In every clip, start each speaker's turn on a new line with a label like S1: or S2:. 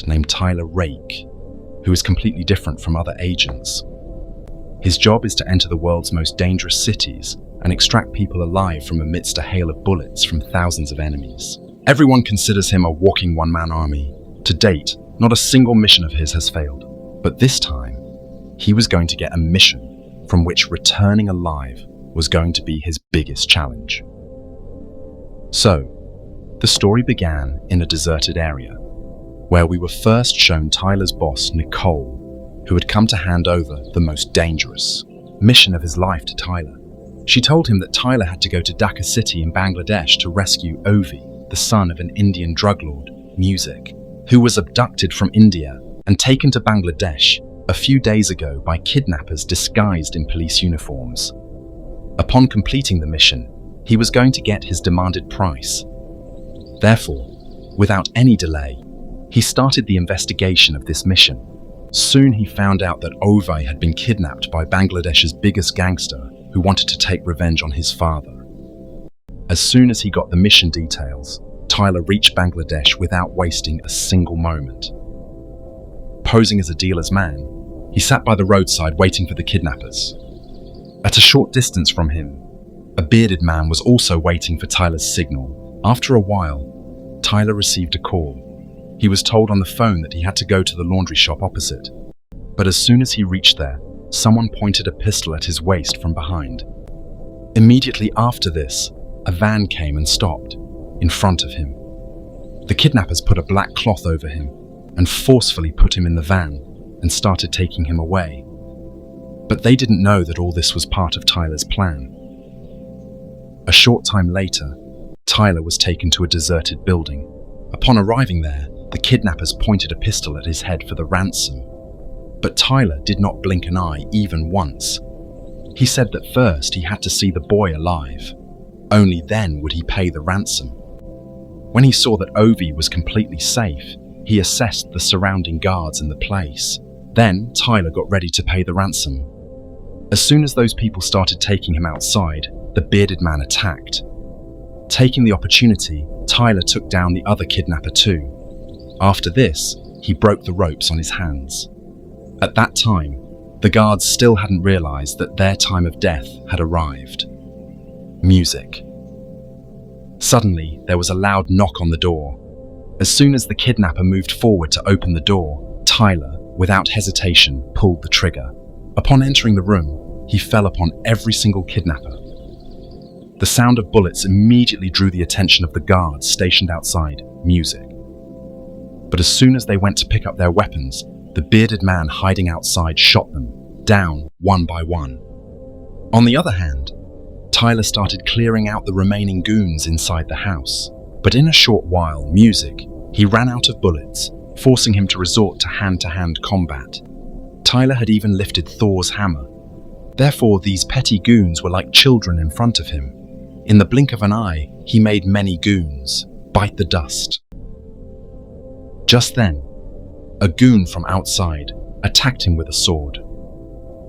S1: named Tyler Rake, who is completely different from other agents. His job is to enter the world's most dangerous cities and extract people alive from amidst a hail of bullets from thousands of enemies. Everyone considers him a walking one-man army. To date, not a single mission of his has failed. But this time, he was going to get a mission from which returning alive was going to be his biggest challenge. So, the story began in a deserted area, where we were first shown Tyler's boss, Nicole, who had come to hand over the most dangerous mission of his life to Tyler. She told him that Tyler had to go to Dhaka city in Bangladesh to rescue Ovi, the son of an Indian drug lord, Music, who was abducted from India and taken to Bangladesh a few days ago by kidnappers disguised in police uniforms. Upon completing the mission, he was going to get his demanded price. Therefore, without any delay, he started the investigation of this mission. Soon he found out that Ovi had been kidnapped by Bangladesh's biggest gangster who wanted to take revenge on his father. As soon as he got the mission details, Tyler reached Bangladesh without wasting a single moment. Posing as a dealer's man, he sat by the roadside waiting for the kidnappers. At a short distance from him, a bearded man was also waiting for Tyler's signal. After a while, Tyler received a call. He was told on the phone that he had to go to the laundry shop opposite. But as soon as he reached there, someone pointed a pistol at his waist from behind. Immediately after this, a van came and stopped in front of him. The kidnappers put a black cloth over him and forcefully put him in the van and started taking him away. But they didn't know that all this was part of Tyler's plan. A short time later, Tyler was taken to a deserted building. Upon arriving there, the kidnappers pointed a pistol at his head for the ransom. But Tyler did not blink an eye even once. He said that first he had to see the boy alive. Only then would he pay the ransom. When he saw that Ovi was completely safe, he assessed the surrounding guards in the place. Then Tyler got ready to pay the ransom. As soon as those people started taking him outside, the bearded man attacked. Taking the opportunity, Tyler took down the other kidnapper too. After this, he broke the ropes on his hands. At that time, the guards still hadn't realized that their time of death had arrived. Music. Suddenly, there was a loud knock on the door. As soon as the kidnapper moved forward to open the door, Tyler, without hesitation, pulled the trigger. Upon entering the room, he fell upon every single kidnapper. The sound of bullets immediately drew the attention of the guards stationed outside, Music. But as soon as they went to pick up their weapons, the bearded man hiding outside shot them, down one by one. On the other hand, Tyler started clearing out the remaining goons inside the house. But in a short while, Music, he ran out of bullets, forcing him to resort to hand-to-hand combat. Tyler had even lifted Thor's hammer. Therefore, these petty goons were like children in front of him. In the blink of an eye, he made many goons bite the dust. Just then, a goon from outside attacked him with a sword.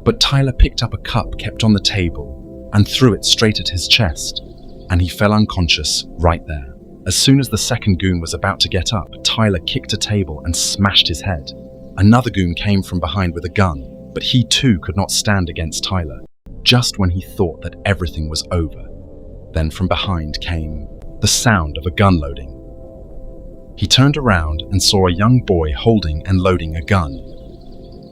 S1: But Tyler picked up a cup kept on the table and threw it straight at his chest, and he fell unconscious right there. As soon as the second goon was about to get up, Tyler kicked a table and smashed his head. Another goon came from behind with a gun, but he too could not stand against Tyler, just when he thought that everything was over. Then from behind came the sound of a gun loading. He turned around and saw a young boy holding and loading a gun.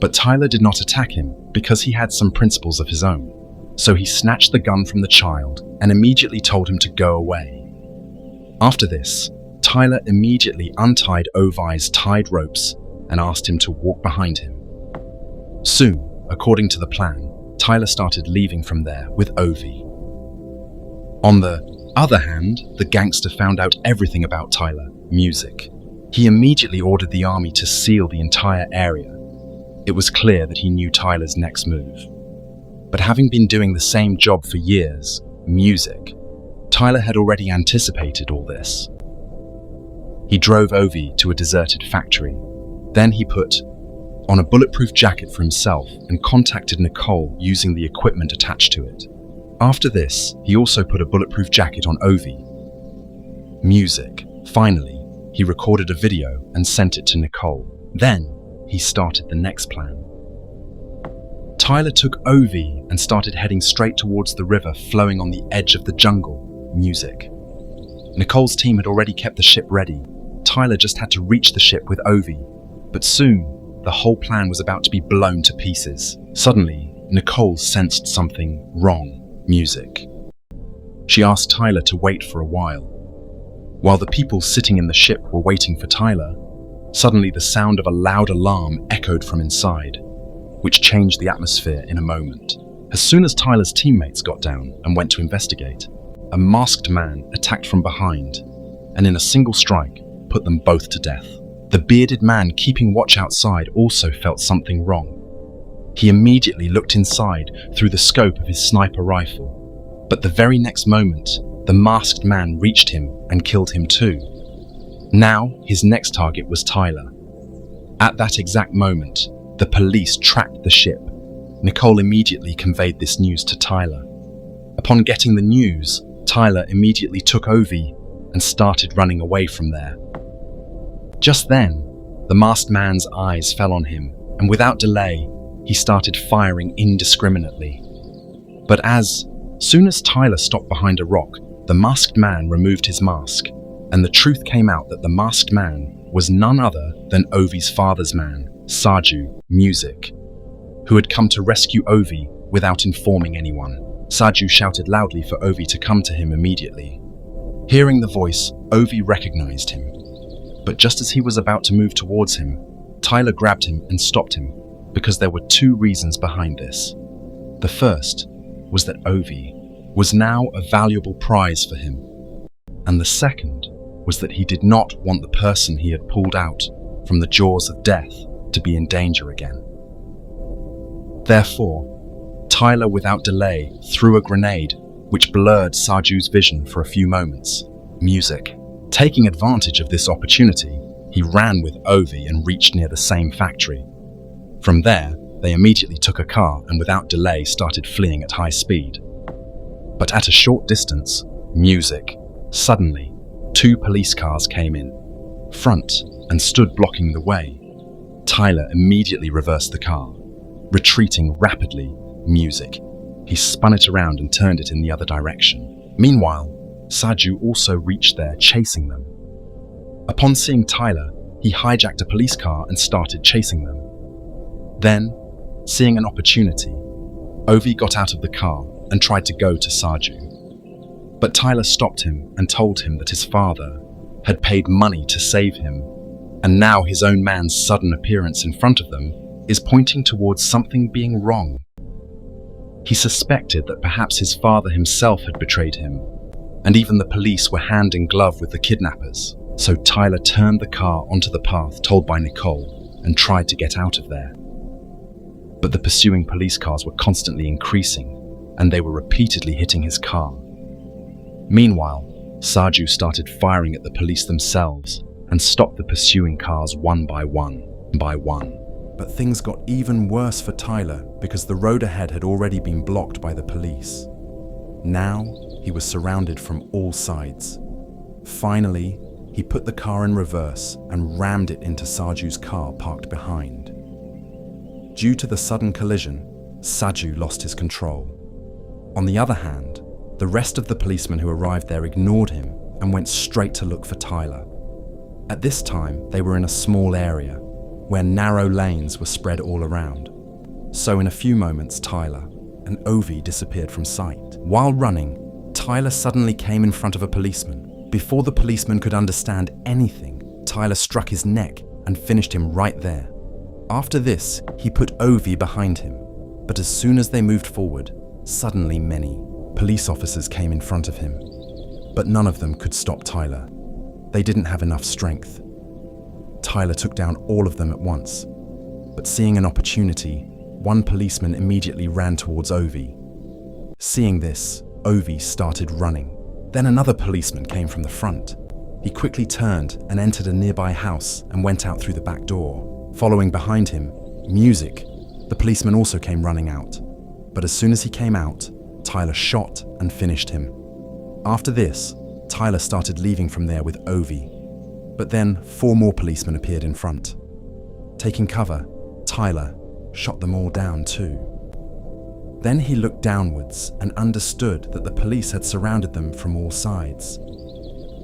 S1: But Tyler did not attack him because he had some principles of his own. So he snatched the gun from the child and immediately told him to go away. After this, Tyler immediately untied Ovi's tied ropes and asked him to walk behind him. Soon, according to the plan, Tyler started leaving from there with Ovi. On the other hand, the gangster found out everything about Tyler, Music. He immediately ordered the army to seal the entire area. It was clear that he knew Tyler's next move. But having been doing the same job for years, Music, Tyler had already anticipated all this. He drove Ovi to a deserted factory. Then he put on a bulletproof jacket for himself and contacted Nicole using the equipment attached to it. After this, he also put a bulletproof jacket on Ovi. Music, finally, he recorded a video and sent it to Nicole. Then, he started the next plan. Tyler took Ovi and started heading straight towards the river flowing on the edge of the jungle, music. Nicole's team had already kept the ship ready. Tyler just had to reach the ship with Ovi, but soon, the whole plan was about to be blown to pieces. Suddenly, Nicole sensed something wrong, music. She asked Tyler to wait for a while. While the people sitting in the ship were waiting for Tyler, suddenly the sound of a loud alarm echoed from inside, which changed the atmosphere in a moment. As soon as Tyler's teammates got down and went to investigate, a masked man attacked from behind and in a single strike put them both to death. The bearded man keeping watch outside also felt something wrong. He immediately looked inside through the scope of his sniper rifle, but the very next moment, the masked man reached him and killed him too. Now, his next target was Tyler. At that exact moment, the police tracked the ship. Nicole immediately conveyed this news to Tyler. Upon getting the news, Tyler immediately took Ovi and started running away from there. Just then, the masked man's eyes fell on him, and without delay, he started firing indiscriminately. But as soon as Tyler stopped behind a rock, the masked man removed his mask, and the truth came out that the masked man was none other than Ovi's father's man, Saju, Music, who had come to rescue Ovi without informing anyone. Saju shouted loudly for Ovi to come to him immediately. Hearing the voice, Ovi recognized him. But just as he was about to move towards him, Tyler grabbed him and stopped him because there were two reasons behind this. The first was that Ovi was now a valuable prize for him, and the second was that he did not want the person he had pulled out from the jaws of death to be in danger again. Therefore, Tyler without delay threw a grenade which blurred Saju's vision for a few moments. Music. Taking advantage of this opportunity, he ran with Ovi and reached near the same factory. From there, they immediately took a car and without delay started fleeing at high speed. But at a short distance, music. Suddenly, two police cars came in front and stood blocking the way. Tyler immediately reversed the car, retreating rapidly, music. He spun it around and turned it in the other direction. Meanwhile, Saju also reached there, chasing them. Upon seeing Tyler, he hijacked a police car and started chasing them. Then, seeing an opportunity, Ovi got out of the car and tried to go to Saju. But Tyler stopped him and told him that his father had paid money to save him, and now his own man's sudden appearance in front of them is pointing towards something being wrong. He suspected that perhaps his father himself had betrayed him, and even the police were hand in glove with the kidnappers. So Tyler turned the car onto the path told by Nicole and tried to get out of there. But the pursuing police cars were constantly increasing, and they were repeatedly hitting his car. Meanwhile, Saju started firing at the police themselves and stopped the pursuing cars one by one. But things got even worse for Tyler because the road ahead had already been blocked by the police. Now, he was surrounded from all sides. Finally, he put the car in reverse and rammed it into Saju's car parked behind. Due to the sudden collision, Saju lost his control. On the other hand, the rest of the policemen who arrived there ignored him and went straight to look for Tyler. At this time, they were in a small area where narrow lanes were spread all around. So in a few moments, Tyler and Ovi disappeared from sight. While running, Tyler suddenly came in front of a policeman. Before the policeman could understand anything, Tyler struck his neck and finished him right there. After this, he put Ovi behind him, but as soon as they moved forward, suddenly many police officers came in front of him. But none of them could stop Tyler. They didn't have enough strength. Tyler took down all of them at once, but seeing an opportunity, one policeman immediately ran towards Ovi. Seeing this, Ovi started running. Then another policeman came from the front. He quickly turned and entered a nearby house and went out through the back door. Following behind him, Music, the policeman also came running out. But as soon as he came out, Tyler shot and finished him. After this, Tyler started leaving from there with Ovi. But then 4 more policemen appeared in front. Taking cover, Tyler shot them all down too. Then he looked downwards and understood that the police had surrounded them from all sides.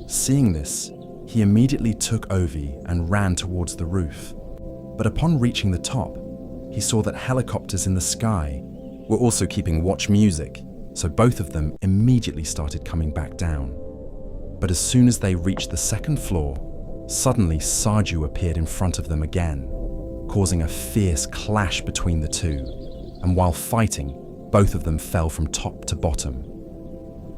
S1: Seeing this, he immediately took Ovi and ran towards the roof. But upon reaching the top, he saw that helicopters in the sky were also keeping watch music, so both of them immediately started coming back down. But as soon as they reached the second floor, suddenly Sarju appeared in front of them again, causing a fierce clash between the two, and while fighting, both of them fell from top to bottom.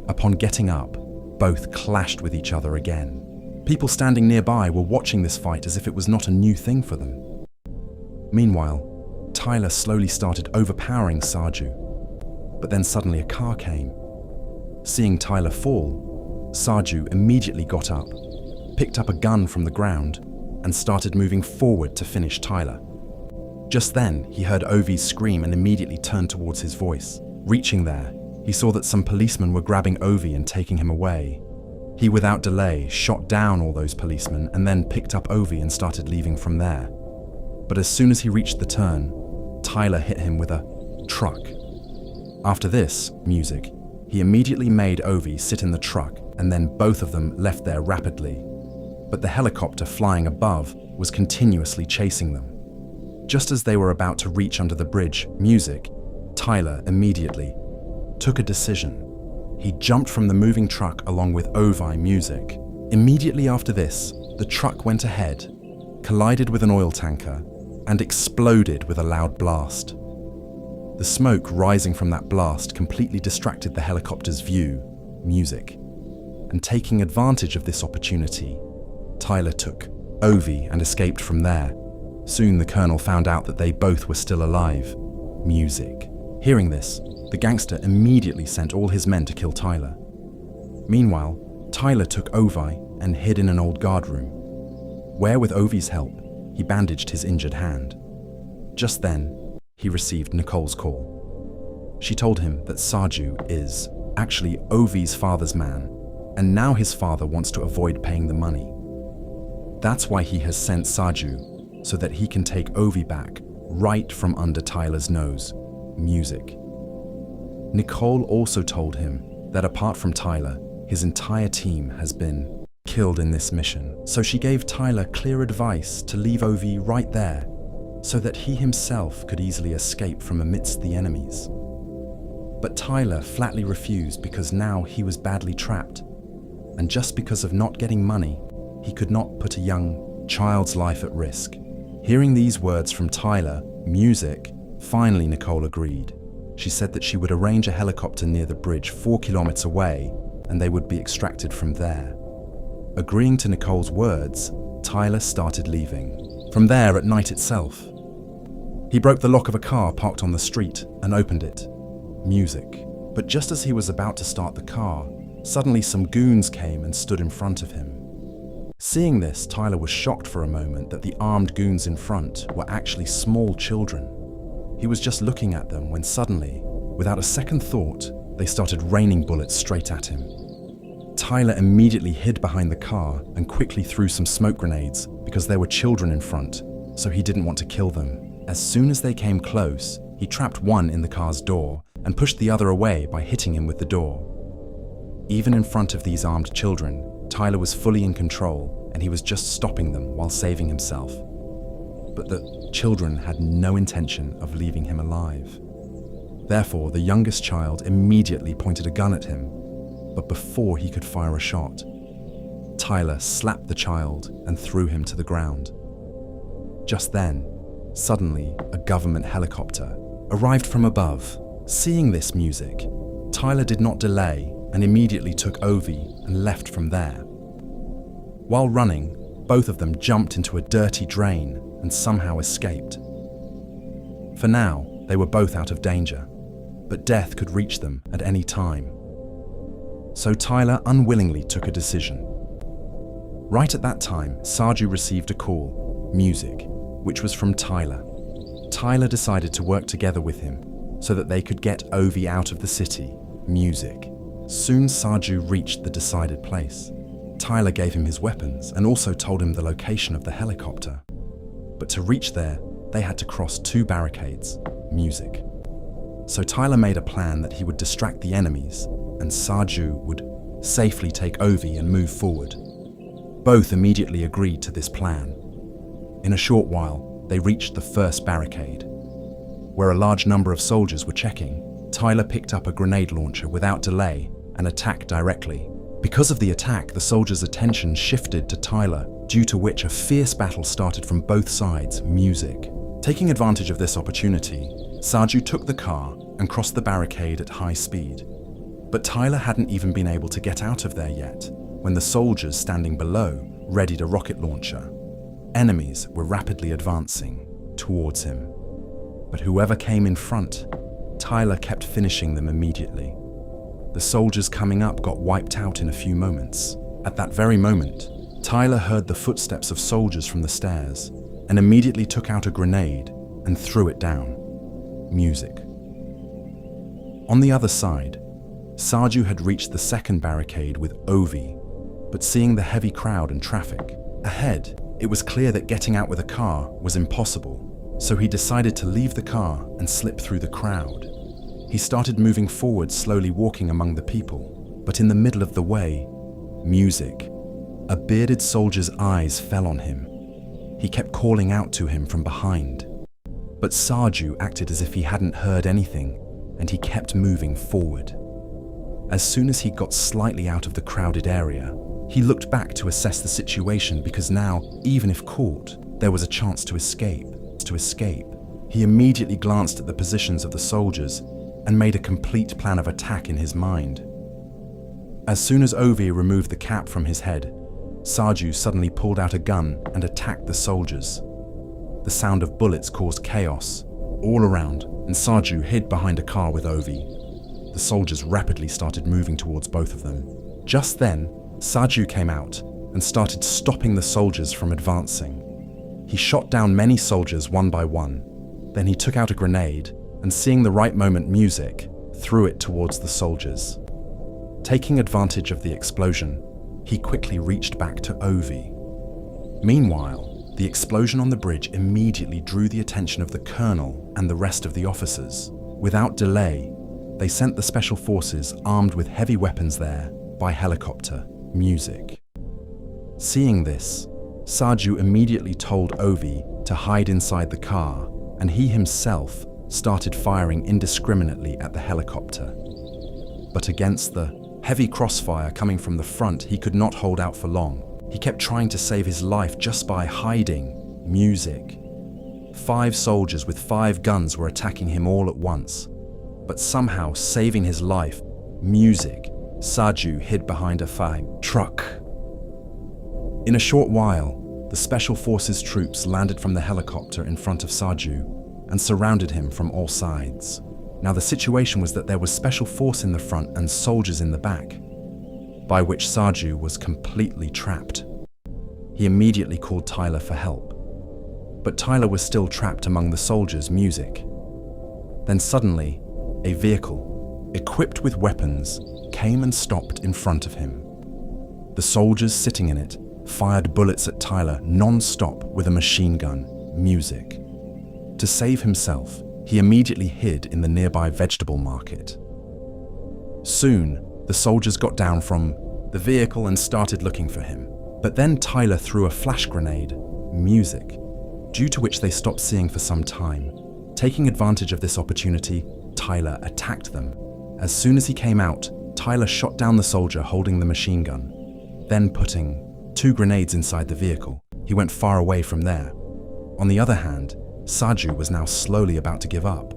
S1: Upon getting up, both clashed with each other again. People standing nearby were watching this fight as if it was not a new thing for them. Meanwhile, Tyler slowly started overpowering Sarju, but then suddenly a car came. Seeing Tyler fall, Sarju immediately got up, picked up a gun from the ground, and started moving forward to finish Tyler. Just then, he heard Ovi scream and immediately turned towards his voice. Reaching there, he saw that some policemen were grabbing Ovi and taking him away. He, without delay, shot down all those policemen and then picked up Ovi and started leaving from there. But as soon as he reached the turn, Tyler hit him with a truck. After this, music, he immediately made Ovi sit in the truck and then both of them left there rapidly. But the helicopter flying above was continuously chasing them. Just as they were about to reach under the bridge, music, Tyler immediately took a decision. He jumped from the moving truck along with Ovi music. Immediately after this, the truck went ahead, collided with an oil tanker, and exploded with a loud blast. The smoke rising from that blast completely distracted the helicopter's view, music. And taking advantage of this opportunity, Tyler took Ovi and escaped from there. Soon the colonel found out that they both were still alive, music. Hearing this, the gangster immediately sent all his men to kill Tyler. Meanwhile, Tyler took Ovi and hid in an old guard room, where with Ovi's help, he bandaged his injured hand. Just then, he received Nicole's call. She told him that Sarju is actually Ovi's father's man, and now his father wants to avoid paying the money. That's why he has sent Sarju, so that he can take Ovi back right from under Tyler's nose, music. Nicole also told him that apart from Tyler, his entire team has been killed in this mission, so she gave Tyler clear advice to leave Ovi right there, so that he himself could easily escape from amidst the enemies. But Tyler flatly refused because now he was badly trapped, and just because of not getting money, he could not put a young child's life at risk. Hearing these words from Tyler, music, finally Nicole agreed. She said that she would arrange a helicopter near the bridge 4 kilometers away and they would be extracted from there. Agreeing to Nicole's words, Tyler started leaving. From there at night itself, he broke the lock of a car parked on the street and opened it. Music. But just as he was about to start the car, suddenly some goons came and stood in front of him. Seeing this, Tyler was shocked for a moment that the armed goons in front were actually small children. He was just looking at them when suddenly, without a second thought, they started raining bullets straight at him. Tyler immediately hid behind the car and quickly threw some smoke grenades because there were children in front, so he didn't want to kill them. As soon as they came close, he trapped one in the car's door and pushed the other away by hitting him with the door. Even in front of these armed children, Tyler was fully in control and he was just stopping them while saving himself. But the children had no intention of leaving him alive. Therefore, the youngest child immediately pointed a gun at him, but before he could fire a shot, Tyler slapped the child and threw him to the ground. Just then, suddenly, a government helicopter arrived from above. Seeing this music, Tyler did not delay and immediately took Ovi and left from there. While running, both of them jumped into a dirty drain and somehow escaped. For now, they were both out of danger, but death could reach them at any time. So Tyler unwillingly took a decision. Right at that time, Sarju received a call, music, which was from Tyler. Tyler decided to work together with him so that they could get Ovi out of the city, music. Soon Sarju reached the decided place. Tyler gave him his weapons and also told him the location of the helicopter. But to reach there, they had to cross 2 barricades, music. So Tyler made a plan that he would distract the enemies and Sarju would safely take Ovi and move forward. Both immediately agreed to this plan. In a short while, they reached the first barricade. Where a large number of soldiers were checking, Tyler picked up a grenade launcher without delay and attacked directly. Because of the attack, the soldiers' attention shifted to Tyler, due to which a fierce battle started from both sides, music. Taking advantage of this opportunity, Sarju took the car and crossed the barricade at high speed. But Tyler hadn't even been able to get out of there yet, when the soldiers standing below readied a rocket launcher. Enemies were rapidly advancing towards him. But whoever came in front, Tyler kept finishing them immediately. The soldiers coming up got wiped out in a few moments. At that very moment, Tyler heard the footsteps of soldiers from the stairs and immediately took out a grenade and threw it down. Music. On the other side, Sarju had reached the second barricade with Ovi, but seeing the heavy crowd and traffic ahead, it was clear that getting out with a car was impossible, so he decided to leave the car and slip through the crowd. He started moving forward, slowly walking among the people, but in the middle of the way, music. A bearded soldier's eyes fell on him. He kept calling out to him from behind. But Sarju acted as if he hadn't heard anything, and he kept moving forward. As soon as he got slightly out of the crowded area, he looked back to assess the situation because now, even if caught, there was a chance to escape. He immediately glanced at the positions of the soldiers and made a complete plan of attack in his mind. As soon as Ovi removed the cap from his head, Sarju suddenly pulled out a gun and attacked the soldiers. The sound of bullets caused chaos all around, and Sarju hid behind a car with Ovi. The soldiers rapidly started moving towards both of them. Just then, Sarju came out and started stopping the soldiers from advancing. He shot down many soldiers one by one. Then he took out a grenade and, seeing the right moment, music, threw it towards the soldiers. Taking advantage of the explosion, he quickly reached back to Ovi. Meanwhile, the explosion on the bridge immediately drew the attention of the colonel and the rest of the officers. Without delay, they sent the special forces armed with heavy weapons there by helicopter, music. Seeing this, Sarju immediately told Ovi to hide inside the car, and he himself started firing indiscriminately at the helicopter. But against the heavy crossfire coming from the front, he could not hold out for long. He kept trying to save his life just by hiding, music. 5 soldiers with 5 guns were attacking him all at once. But somehow, saving his life, music, Sarju hid behind a fire truck. In a short while, the Special Forces troops landed from the helicopter in front of Sarju and surrounded him from all sides. Now the situation was that there was Special Force in the front and soldiers in the back, by which Sarju was completely trapped. He immediately called Tyler for help, but Tyler was still trapped among the soldiers' music. Then suddenly, a vehicle, equipped with weapons, came and stopped in front of him. The soldiers sitting in it fired bullets at Tyler non-stop with a machine gun, music. To save himself, he immediately hid in the nearby vegetable market. Soon, the soldiers got down from the vehicle and started looking for him. But then Tyler threw a flash grenade, music, due to which they stopped seeing for some time. Taking advantage of this opportunity, Tyler attacked them. As soon as he came out, Tyler shot down the soldier holding the machine gun. Then, putting 2 grenades inside the vehicle, he went far away from there. On the other hand, Sarju was now slowly about to give up.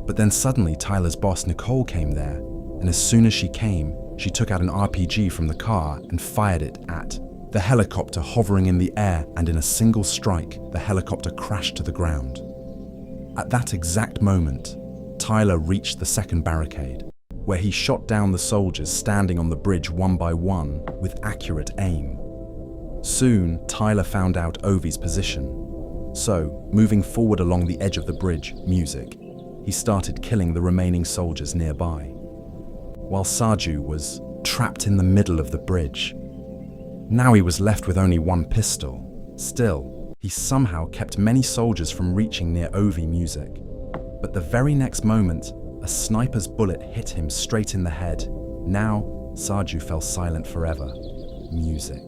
S1: But then suddenly Tyler's boss Nicole came there, and as soon as she came, she took out an RPG from the car and fired it at the helicopter hovering in the air, and in a single strike, the helicopter crashed to the ground. At that exact moment, Tyler reached the second barricade, where he shot down the soldiers standing on the bridge one by one with accurate aim. Soon, Tyler found out Ovi's position. So, moving forward along the edge of the bridge, music, he started killing the remaining soldiers nearby, while Sarju was trapped in the middle of the bridge. Now he was left with only one pistol. Still, he somehow kept many soldiers from reaching near Ovi Music. But the very next moment, a sniper's bullet hit him straight in the head. Now, Sarju fell silent forever. Music.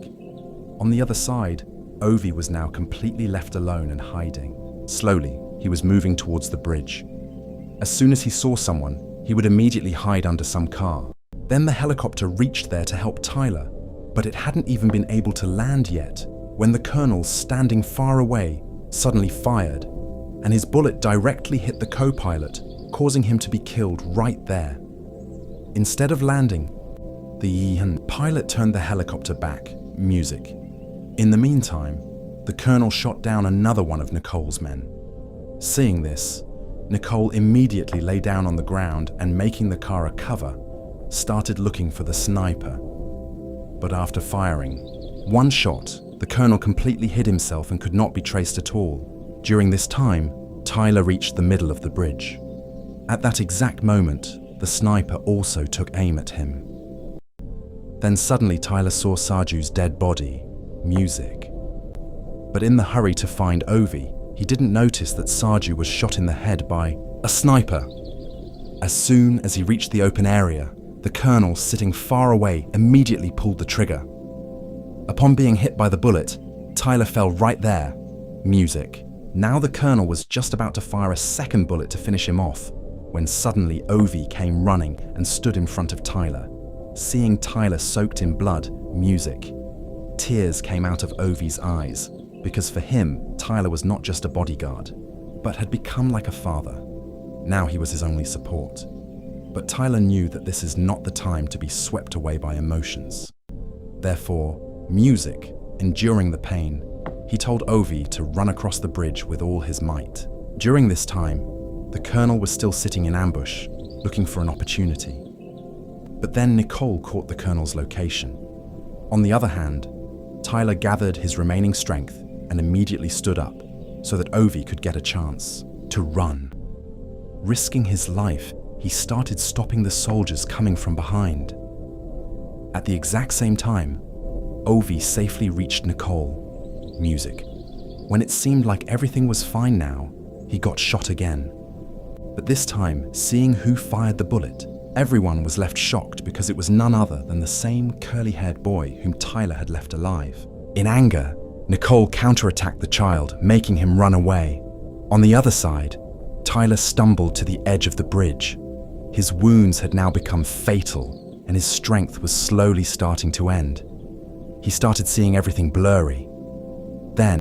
S1: On the other side, Ovi was now completely left alone and hiding. Slowly, he was moving towards the bridge. As soon as he saw someone, he would immediately hide under some car. Then the helicopter reached there to help Tyler, but it hadn't even been able to land yet when the colonel, standing far away, suddenly fired, and his bullet directly hit the co-pilot, causing him to be killed right there. Instead of landing, the pilot turned the helicopter back. Music. In the meantime, the colonel shot down another one of Nicole's men. Seeing this, Nicole immediately lay down on the ground and, making the car a cover, started looking for the sniper. But after firing one shot, the colonel completely hid himself and could not be traced at all. During this time, Tyler reached the middle of the bridge. At that exact moment, the sniper also took aim at him. Then suddenly Tyler saw Sarju's dead body. Music. But in the hurry to find Ovi, he didn't notice that Sarju was shot in the head by a sniper. As soon as he reached the open area, the colonel, sitting far away, immediately pulled the trigger. Upon being hit by the bullet, Tyler fell right there. Music. Now the colonel was just about to fire a second bullet to finish him off, when suddenly Ovi came running and stood in front of Tyler. Seeing Tyler soaked in blood, music. Tears came out of Ovi's eyes, because for him, Tyler was not just a bodyguard, but had become like a father. Now he was his only support. But Tyler knew that this is not the time to be swept away by emotions. Therefore, music, enduring the pain, he told Ovi to run across the bridge with all his might. During this time, the colonel was still sitting in ambush, looking for an opportunity. But then Nicole caught the colonel's location. On the other hand, Tyler gathered his remaining strength and immediately stood up so that Ovi could get a chance to run. Risking his life, he started stopping the soldiers coming from behind. At the exact same time, Ovi safely reached Nicole. Music. When it seemed like everything was fine now, he got shot again. But this time, seeing who fired the bullet, everyone was left shocked because it was none other than the same curly-haired boy whom Tyler had left alive. In anger, Nicole counterattacked the child, making him run away. On the other side, Tyler stumbled to the edge of the bridge. His wounds had now become fatal, and his strength was slowly starting to end. He started seeing everything blurry. Then,